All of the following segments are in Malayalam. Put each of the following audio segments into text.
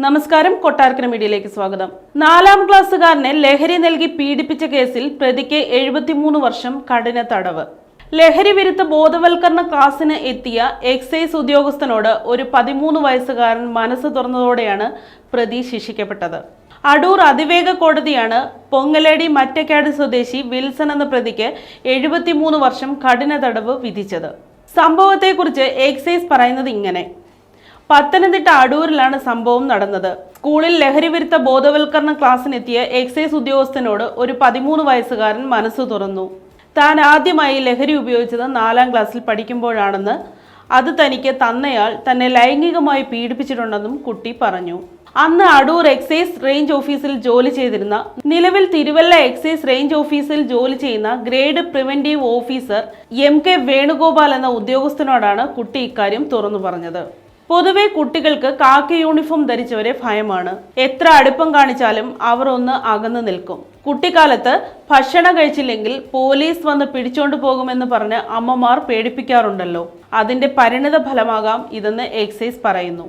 നമസ്കാരം, കൊട്ടാരക്കര മീഡിയയിലേക്ക് സ്വാഗതം. 4ാം ക്ലാസ്സുകാരനെ ലഹരി നൽകി പീഡിപ്പിച്ച കേസിൽ പ്രതിക്ക് 73 വർഷം കഠിന തടവ്. ലഹരി വിരുദ്ധ ബോധവൽക്കരണ ക്ലാസ്സിന് എത്തിയ എക്സൈസ് ഉദ്യോഗസ്ഥനോട് ഒരു 13 വയസ്സുകാരൻ മനസ്സ് തുറന്നതോടെയാണ് പ്രതി ശിക്ഷിക്കപ്പെട്ടത്. അടൂർ അതിവേഗ കോടതിയാണ് പൊങ്ങലേടി മറ്റക്കാട് സ്വദേശി വിൽസൺ എന്ന പ്രതിക്ക് 73 വർഷം കഠിന തടവ് വിധിച്ചത്. സംഭവത്തെക്കുറിച്ച് എക്സൈസ് പറയുന്നത് ഇങ്ങനെ: പത്തനംതിട്ട അടൂരിലാണ് സംഭവം നടന്നത്. സ്കൂളിൽ ലഹരി വിരുദ്ധ ബോധവൽക്കരണ ക്ലാസ്സിനെത്തിയ എക്സൈസ് ഉദ്യോഗസ്ഥനോട് ഒരു 13 വയസ്സുകാരൻ മനസ്സ് തുറന്നു. താൻ ആദ്യമായി ലഹരി ഉപയോഗിച്ചത് 4ാം ക്ലാസ്സിൽ പഠിക്കുമ്പോഴാണെന്ന്, അത് തനിക്ക് തന്നയാൾ തന്നെ ലൈംഗികമായി പീഡിപ്പിച്ചിട്ടുണ്ടെന്നും കുട്ടി പറഞ്ഞു. അന്ന് അടൂർ എക്സൈസ് റേഞ്ച് ഓഫീസിൽ ജോലി ചെയ്തിരുന്ന, നിലവിൽ തിരുവല്ല എക്സൈസ് റേഞ്ച് ഓഫീസിൽ ജോലി ചെയ്യുന്ന grade preventive officer MK Venugopal എന്ന ഉദ്യോഗസ്ഥനോടാണ് കുട്ടി ഇക്കാര്യം തുറന്നു പറഞ്ഞത്. പൊതുവെ കുട്ടികൾക്ക് കാക്കി യൂണിഫോം ധരിച്ചവരെ ഭയമാണ്. എത്ര അടുപ്പം കാണിച്ചാലും അവർ ഒന്ന് അകന്നു നിൽക്കും. കുട്ടിക്കാലത്ത് ഭക്ഷണം കഴിച്ചില്ലെങ്കിൽ പോലീസ് വന്ന് പിടിച്ചോണ്ടു പോകുമെന്ന് പറഞ്ഞ് അമ്മമാർ പേടിപ്പിക്കാറുണ്ടല്ലോ. അതിന്റെ പരിണിത ഫലമാകാം ഇതെന്ന് എക്സൈസ് പറയുന്നു.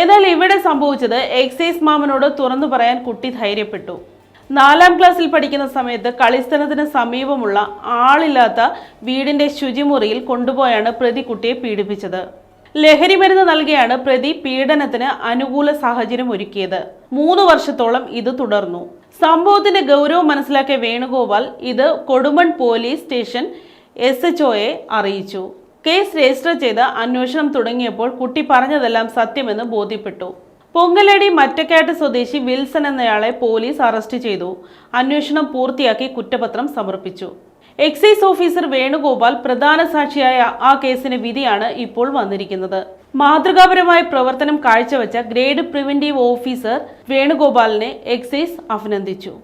എന്നാൽ ഇവിടെ സംഭവിച്ചത് എക്സൈസ് മാമനോട് തുറന്നു പറയാൻ കുട്ടി ധൈര്യപ്പെട്ടു. 4ാം ക്ലാസ്സിൽ പഠിക്കുന്ന സമയത്ത് കളിസ്ഥലത്തിന് സമീപമുള്ള ആളില്ലാത്ത വീടിന്റെ ശുചിമുറിയിൽ കൊണ്ടുപോയാണ് പ്രതി കുട്ടിയെ പീഡിപ്പിച്ചത്. ലഹരി മരുന്ന് നൽകിയാണ് പ്രതി പീഡനത്തിന് അനുകൂല സാഹചര്യം ഒരുക്കിയത്. 3 വർഷത്തോളം ഇത് തുടർന്നു. സംഭവത്തിന്റെ ഗൗരവം മനസ്സിലാക്കിയ വേണുഗോപാൽ ഇത് കൊടുമൺ പോലീസ് സ്റ്റേഷൻ SHOയെ അറിയിച്ചു. കേസ് രജിസ്റ്റർ ചെയ്ത് അന്വേഷണം തുടങ്ങിയപ്പോൾ കുട്ടി പറഞ്ഞതെല്ലാം സത്യമെന്ന് ബോധ്യപ്പെട്ടു. പൊങ്ങലേടി മറ്റക്കാട്ട് സ്വദേശി വിൽസൺ എന്നയാളെ പോലീസ് അറസ്റ്റ് ചെയ്തു. അന്വേഷണം പൂർത്തിയാക്കി കുറ്റപത്രം സമർപ്പിച്ചു. എക്സൈസ് ഓഫീസർ വേണുഗോപാൽ പ്രധാന സാക്ഷിയായ ആ കേസിന് വിധിയാണ് ഇപ്പോൾ വന്നിരിക്കുന്നത്. മാതൃകാപരമായ പ്രവർത്തനം കാഴ്ചവെച്ച ഗ്രേഡ് പ്രിവന്റീവ് ഓഫീസർ വേണുഗോപാലിനെ എക്സൈസ് അഭിനന്ദിച്ചു.